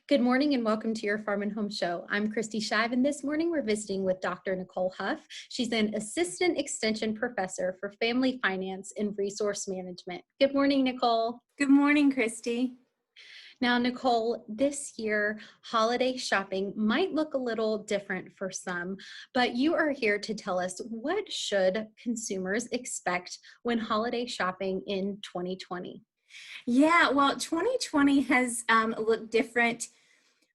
Good morning and welcome to your Farm and Home Show. I'm Kristi Shive, and this morning we're visiting with Dr. Nichole Huff. She's an Assistant Extension Professor for Family Finance and Resource Management. Good morning, Nichole. Good morning, Kristi. Now, Nichole, this year, holiday shopping might look a little different for some, but you are here to tell us what should consumers expect when holiday shopping in 2020? Yeah, well, 2020 has looked different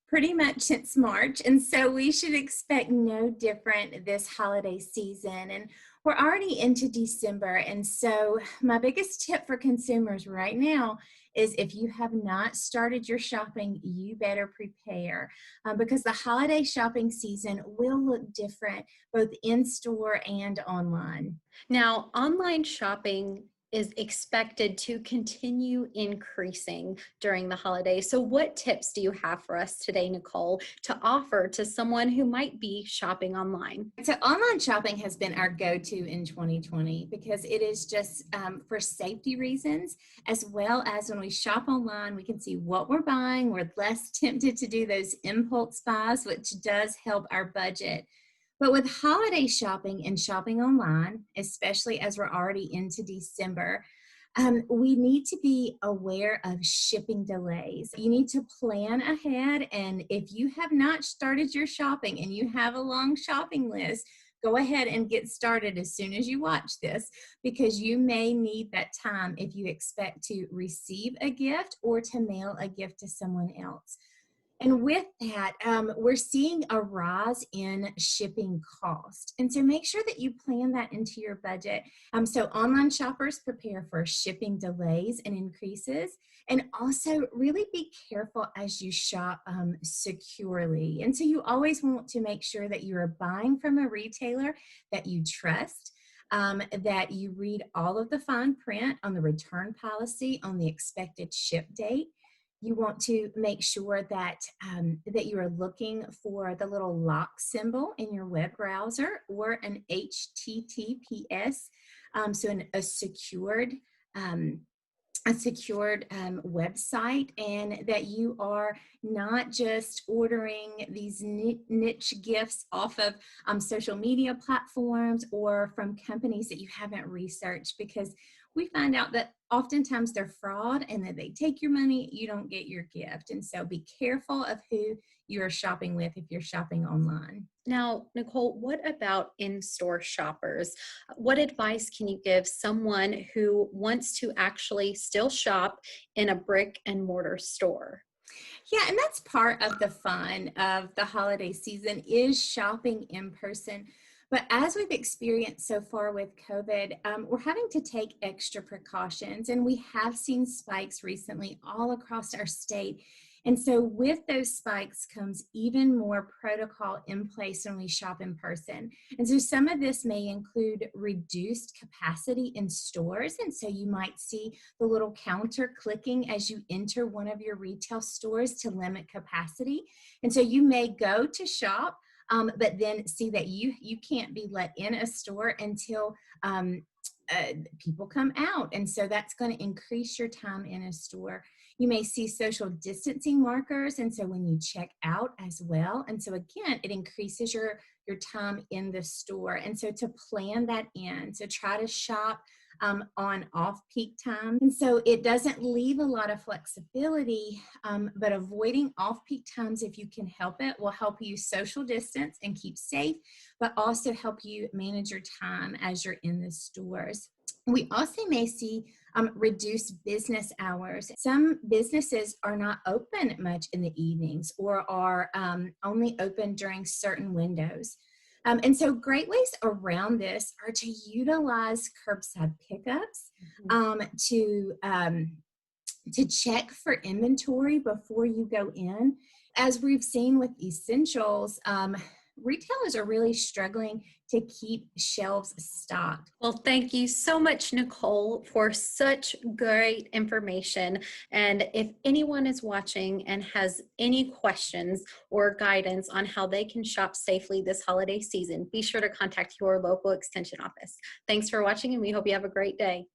pretty much since March, and so we should expect no different this holiday season. And we're already into December, and so my biggest tip for consumers right now is if you have not started your shopping, you better prepare because the holiday shopping season will look different both in store and online. Now, online shopping is expected to continue increasing during the holidays. So, what tips do you have for us today, Nichole, to offer to someone who might be shopping online? So online shopping has been our go-to in 2020 because it is just for safety reasons, as well as when we shop online, we can see what we're buying. We're less tempted to do those impulse buys, which does help our budget. But with holiday shopping and shopping online, especially as we're already into December, we need to be aware of shipping delays. You need to plan ahead. And if you have not started your shopping and you have a long shopping list, go ahead and get started as soon as you watch this because you may need that time if you expect to receive a gift or to mail a gift to someone else. And with that, we're seeing a rise in shipping cost. And so make sure that you plan that into your budget. So online shoppers prepare for shipping delays and increases. And also really be careful as you shop securely. And so you always want to make sure that you are buying from a retailer that you trust. That you read all of the fine print on the return policy, on the expected ship date. You want to make sure that that you are looking for the little lock symbol in your web browser or an HTTPS, a secured website, and that you are not just ordering these niche gifts off of social media platforms or from companies that you haven't researched, because we find out that oftentimes they're fraud and that they take your money, you don't get your gift. And so be careful of who you are shopping with if you're shopping online. Now, Nichole, what about in-store shoppers? What advice can you give someone who wants to actually still shop in a brick and mortar store? Yeah, and that's part of the fun of the holiday season is shopping in person. But as we've experienced so far with COVID, we're having to take extra precautions, and we have seen spikes recently all across our state. And so with those spikes comes even more protocol in place when we shop in person. And so some of this may include reduced capacity in stores. And so you might see the little counter clicking as you enter one of your retail stores to limit capacity. And so you may go to shop, but then see that you can't be let in a store until people come out. And so that's going to increase your time in a store. You may see social distancing markers, and so when you check out as well. And so again, it increases your time in the store. And so to plan that in, so try to shop on off-peak time. And so it doesn't leave a lot of flexibility, but avoiding off-peak times, if you can help it, will help you social distance and keep safe, but also help you manage your time as you're in the stores. We also may see reduced business hours. Some businesses are not open much in the evenings or are only open during certain windows. And so great ways around this are to utilize curbside pickups, to check for inventory before you go in. As we've seen with essentials, retailers are really struggling to keep shelves stocked. Well, thank you so much, Nichole, for such great information. And if anyone is watching and has any questions or guidance on how they can shop safely this holiday season, be sure to contact your local extension office. Thanks for watching, and we hope you have a great day.